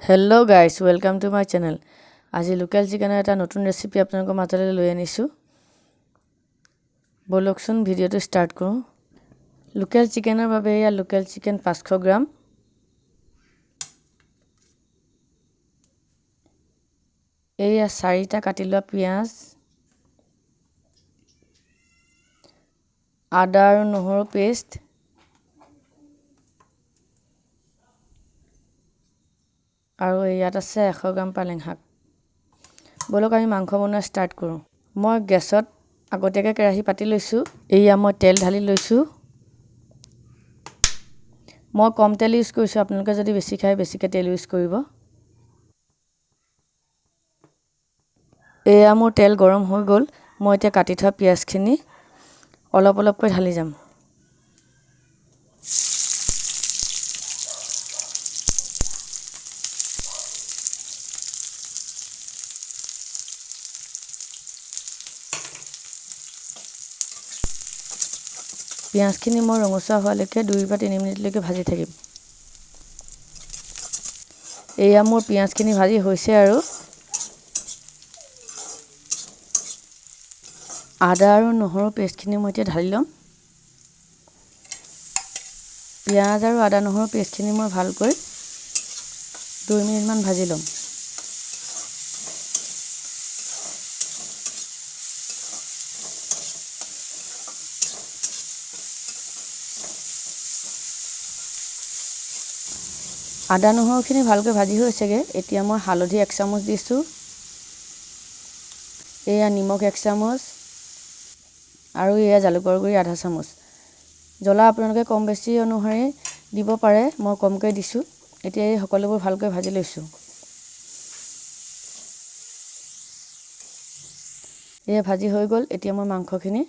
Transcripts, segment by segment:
Hello guys, welcome to my channel. আজি local চিকেনৰ এটা নতুন ৰেচিপি আপোনালোকৰ মাজলৈ লৈ আনিছো। বলকচোন ভিডিওটো ষ্টাৰ্ট কৰোঁ। লোকেল চিকেনৰ বাবে এয়া লোকেল চিকেন 500 গ্ৰাম। এয়া 4টা কাটি লোৱা পিয়াজ, আদা আৰু নহৰু পেষ্ট, আৰু ইয়াত আছে 100 গ্ৰাম পালেং শাক। বলক আমি মাংস বনোৱা ষ্টাৰ্ট কৰোঁ। মই গেছত আগতীয়াকৈ কেৰাহী পাতি লৈছোঁ। এয়া মই তেল ঢালি লৈছোঁ। মই কম তেল ইউজ কৰিছোঁ, আপোনালোকে যদি বেছি খায় বেছিকৈ তেল ইউজ কৰিব। এয়া মোৰ তেল গৰম হৈ গ'ল। মই এতিয়া কাটি থোৱা পিয়াজখিনি অলপ অলপকৈ ঢালি যাম। পিয়াজখিনি মই ৰঙচুৱা হোৱালৈকে 2 বা 3 মিনিটলৈকে ভাজি থাকিম। এয়া মোৰ পিয়াজখিনি ভাজি হৈছে আৰু আদা আৰু নহৰু পেষ্টখিনি মই এতিয়া ঢালি ল'ম। পিয়াজ আৰু আদা নহৰু পেষ্টখিনি মই ভালকৈ 2 মিনিটমান ভাজি ল'ম। আদা নহৰুখিনি ভালকৈ ভাজি হৈছেগৈ। এতিয়া মই হালধি 1 চামুচ দিছোঁ। এয়া নিমখ 1 চামুচ আৰু এয়া জালুকৰ গুড়ি আধা চামুচ। জ্বলা আপোনালোকে কম বেছি অনুসৰি দিব পাৰে, মই কমকৈ দিছোঁ। এতিয়া এই সকলোবোৰ ভালকৈ ভাজি লৈছোঁ। এয়া ভাজি হৈ গ'ল। এতিয়া মই মাংসখিনি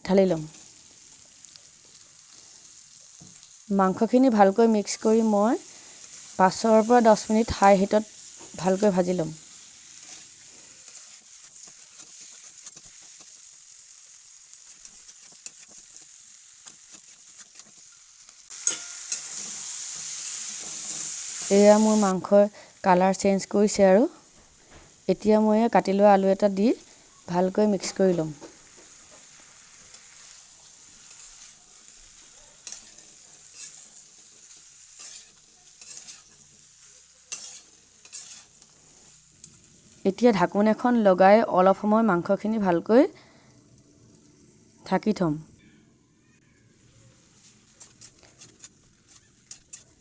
ঢালি ল'ম। মাংসখিনি ভালকৈ মিক্স কৰি মই 5 পৰা 10 মিনিট হাই হিটত ভালকৈ ভাজি ল'ম। এয়া মোৰ মাংসৰ কালাৰ চেঞ্জ কৰিছে আৰু এতিয়া মই কাটি লোৱা আলু এটা দি ভালকৈ মিক্স কৰি ল'ম। এতিয়া ঢাকোন এখন লগাই অলপ সময় মাংসখিনি ভালকৈ ঢাকি থ'ম।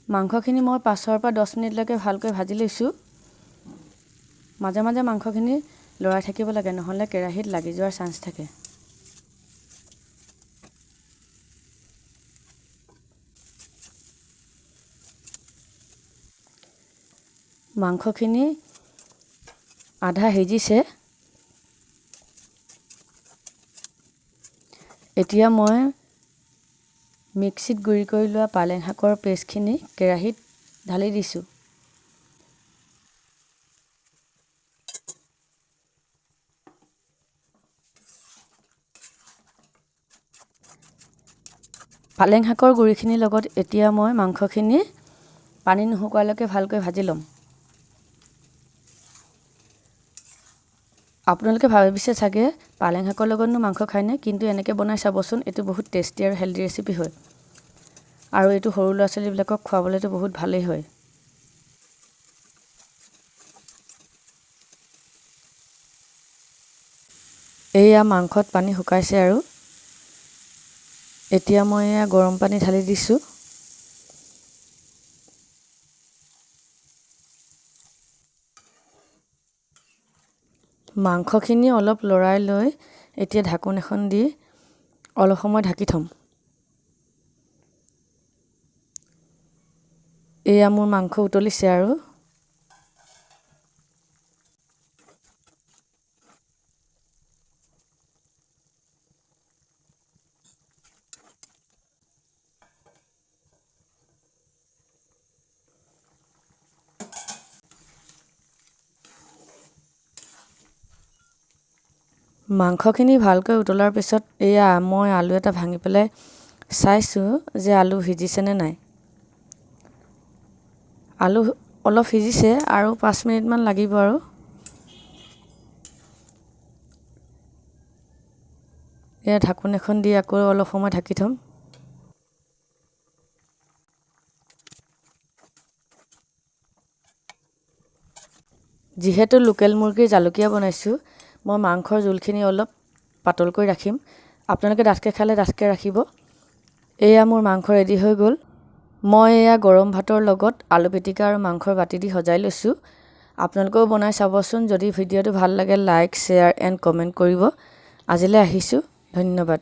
মাংসখিনি মই 5 পৰা 10 মিনিটলৈকে ভালকৈ ভাজি লৈছোঁ। মাজে মাজে মাংসখিনি লৰাই থাকিব লাগে, নহ'লে কেৰাহীত লাগি যোৱাৰ চান্স থাকে। মাংসখিনি আধা সিজিছে। এতিয়া মই মিক্সিত গুড়ি কৰি লোৱা পালেং শাকৰ পেষ্টখিনি কেৰাহীত ঢালি দিছোঁ। পালেং শাকৰ গুড়িখিনিৰ লগত এতিয়া মই মাংসখিনি পানী নুশুকোৱালৈকে ভালকৈ ভাজি ল'ম। আপোনালোকে ভাবিছে চাগে পালেং শাকৰ লগতনো মাংস খায়নে, কিন্তু এনেকৈ বনাই চাবচোন। এইটো বহুত টেষ্টি আৰু হেল্ডি ৰেচিপি হয়, আৰু এইটো সৰু ল'ৰা ছোৱালীবিলাকক খুৱাবলৈতো বহুত ভালেই হয়। এয়া মাংসত পানী শুকাইছে আৰু এতিয়া মই এয়া গৰম পানী ঢালি দিছোঁ। মাংসখিনি অলপ লৰাই লৈ এতিয়া ঢাকোন এখন দি অলপ সময় ঢাকি থ'ম। এয়া মোৰ মাংস উতলিছে আৰু মাংসখিনি ভালকৈ উতলাৰ পিছত এয়া মই আলু এটা ভাঙি পেলাই চাইছোঁ যে আলু সিজিছেনে নাই। আলু অলপ সিজিছে আৰু 5 মিনিটমান লাগিব আৰু এয়া ঢাকোন এখন দি আকৌ অলপ সময় ঢাকি থ'ম। যিহেতু লোকেল মুৰ্গীৰ জালুকীয়া বনাইছোঁ, মই মাংসৰ জোলখিনি অলপ পাতলকৈ ৰাখিম। আপোনালোকে ডাঠকৈ খালে ডাঠকৈ ৰাখিব। এয়া মোৰ মাংস ৰেডি হৈ গ'ল। মই এয়া গৰম ভাতৰ লগত আলু পিটিকা আৰু মাংসৰ বাতি দি সজাই লৈছোঁ। আপোনালোকেও বনাই চাবচোন। যদি ভিডিঅ'টো ভাল লাগে লাইক, শ্বেয়াৰ এণ্ড কমেণ্ট কৰিব। আজিলৈ আহিছোঁ, ধন্যবাদ।